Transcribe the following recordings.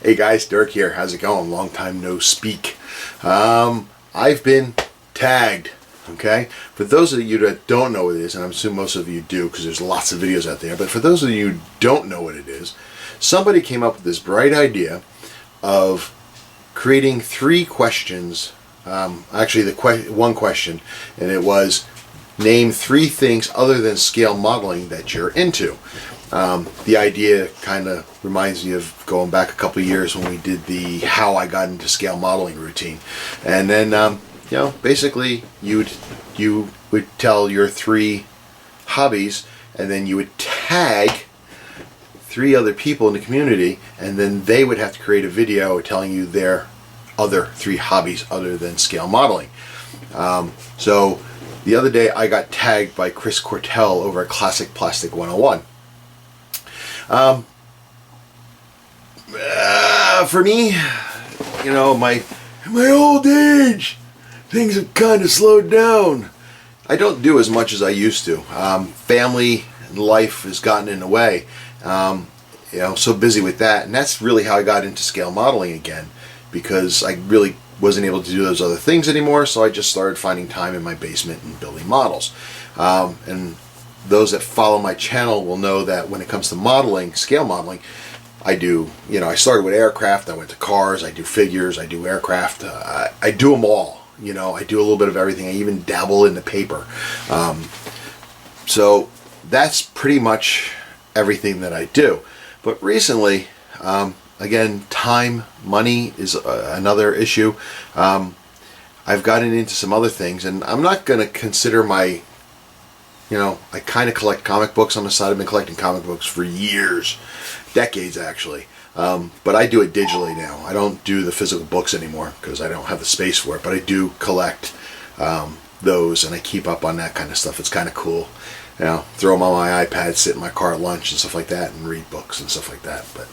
Hey guys, Dirk here. How's it going? Long time no speak. I've been tagged, okay? For those of you that don't know what it is, and I'm assuming most of you do because there's lots of videos out there, but for those of you who don't know what it is, somebody came up with this bright idea of creating 3 questions, actually one question, and it was, name 3 things other than scale modeling that you're into. The idea kind of reminds me of going back a couple of years when we did the how I got into scale modeling routine. And then, basically you would tell your 3 hobbies, and then you would tag 3 other people in the community, and then they would have to create a video telling you their other 3 hobbies other than scale modeling. So the other day I got tagged by Chris Cortell over at Classic Plastic 101. For me, my old age, things have kind of slowed down. I don't do as much as I used to. Family and life has gotten in the way. So busy with that, and that's really how I got into scale modeling again, because I really wasn't able to do those other things anymore. So I just started finding time in my basement and building models. And those that follow my channel will know that when it comes to modeling, scale modeling, I do, I started with aircraft, I went to cars, I do figures, I do aircraft, I do them all. I do a little bit of everything. I even dabble in the paper. So that's pretty much everything that I do. But recently, again, time, money is another issue. I've gotten into some other things, and I'm not going to consider I kind of collect comic books on the side. I've been collecting comic books for years, decades actually. But I do it digitally now. I don't do the physical books anymore because I don't have the space for it. But I do collect those, and I keep up on that kind of stuff. It's kind of cool. Throw them on my iPad, sit in my car at lunch and stuff like that, and read books and stuff like that. But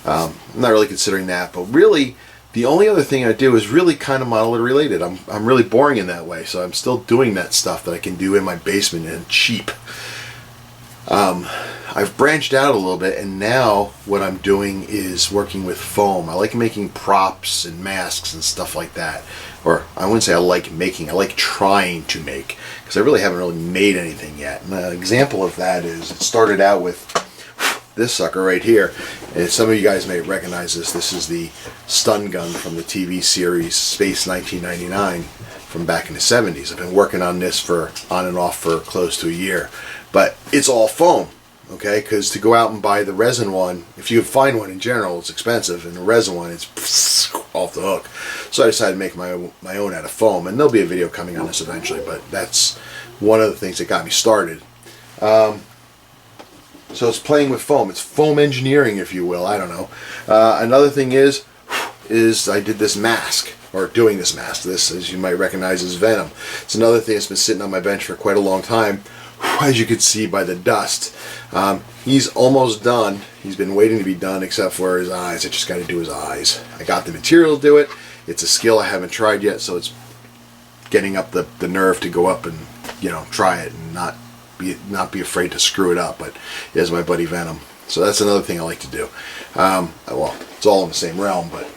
I'm not really considering that. But really, the only other thing I do is really kind of model related. I'm really boring in that way, so I'm still doing that stuff that I can do in my basement and cheap. I've branched out a little bit, and now what I'm doing is working with foam. I like making props and masks and stuff like that. Or I wouldn't say I like making, I like trying to make, because I really haven't really made anything yet. And an example of that is, it started out with this sucker right here. And some of you guys may recognize this. This is the stun gun from the TV series Space 1999 from back in the 70s. I've been working on this on and off for close to a year. But it's all foam, okay? Because to go out and buy the resin one, if you find one in general, it's expensive. And the resin one, it's off the hook. So I decided to make my own out of foam. And there'll be a video coming on this eventually. But that's one of the things that got me started. So it's playing with foam. It's foam engineering, if you will. I don't know. Another thing is I did this mask, or doing this mask. This, as you might recognize, is Venom. It's another thing that's been sitting on my bench for quite a long time, as you can see by the dust. He's almost done. He's been waiting to be done, except for his eyes. I just got to do his eyes. I got the material to do it. It's a skill I haven't tried yet, so it's getting up the nerve to go up and try it and not be afraid to screw it up. But he has my buddy Venom, so that's another thing I like to do. Well, it's all in the same realm, but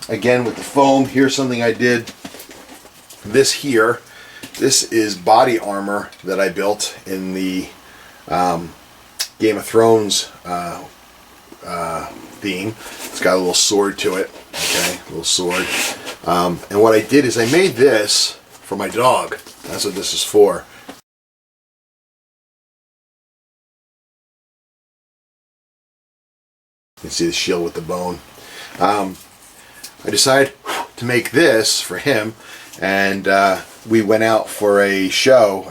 again with the foam, here's something I did. This is body armor that I built in the Game of Thrones theme. It's got a little sword to it, okay, a little sword. And what I did is I made this for my dog. That's what this is for. You can see the shield with the bone. I decided to make this for him, and we went out for a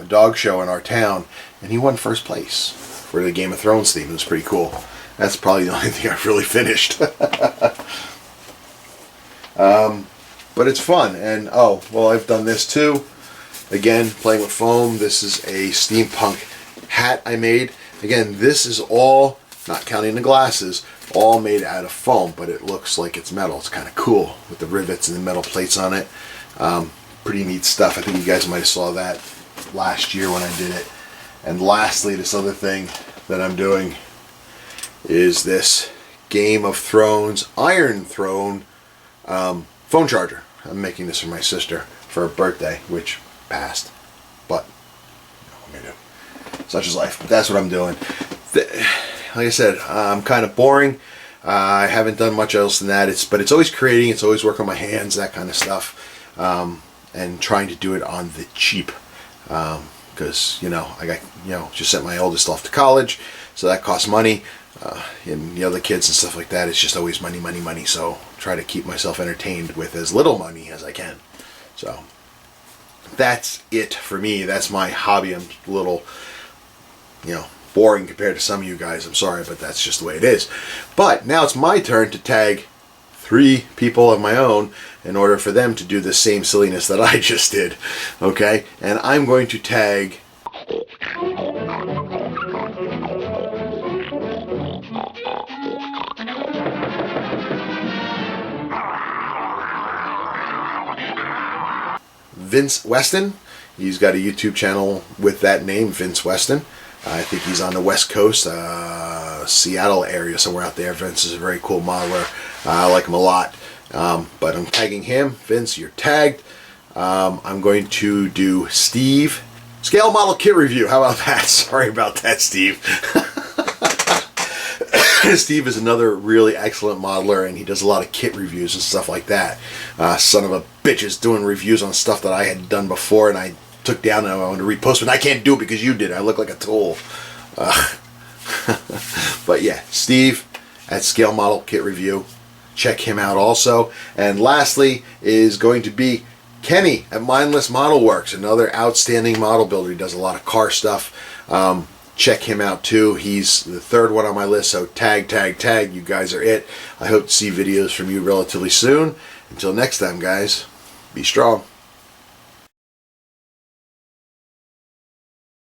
dog show in our town, and he won first place for the Game of Thrones theme. It was pretty cool. That's probably the only thing I've really finished. But it's fun, and I've done this too. Again, playing with foam. This is a steampunk hat I made. Again, this is all, not counting the glasses, all made out of foam, but it looks like it's metal. It's kind of cool with the rivets and the metal plates on it. Pretty neat stuff. I think you guys might have saw that last year when I did it. And lastly, this other thing that I'm doing is this Game of Thrones Iron Throne phone charger. I'm making this for my sister for her birthday, which passed. But, what am I do? Such is life. But that's what I'm doing. Like I said, I'm kind of boring. I haven't done much else than that. But it's always creating. It's always working on my hands, that kind of stuff. And trying to do it on the cheap. Because, I got, just sent my oldest off to college. So that costs money. And the other kids and stuff like that, it's just always money, money, money. So try to keep myself entertained with as little money as I can. So that's it for me. That's my hobby. I'm a little, boring compared to some of you guys. I'm sorry, but that's just the way it is. But now it's my turn to tag 3 people of my own in order for them to do the same silliness that I just did. Okay? And I'm going to tag Vince Weston. He's got a YouTube channel with that name, Vince Weston. I think he's on the West Coast, Seattle area, somewhere out there. Vince is a very cool modeler. I like him a lot. But I'm tagging him. Vince, you're tagged. I'm going to do Steve. Scale model kit review. How about that? Sorry about that, Steve. Steve is another really excellent modeler, and he does a lot of kit reviews and stuff like that. Son of a bitch is doing reviews on stuff that I had done before, and I took down and I wanted to repost, but I can't do it because you did. I look like a tool. But yeah, Steve at Scale Model Kit Review. Check him out also. And lastly is going to be Kenny at Mindless Model Works, another outstanding model builder. He does a lot of car stuff. Check him out too. He's the 3rd one on my list, so tag. You guys are it. I hope to see videos from you relatively soon. Until next time, guys, be strong.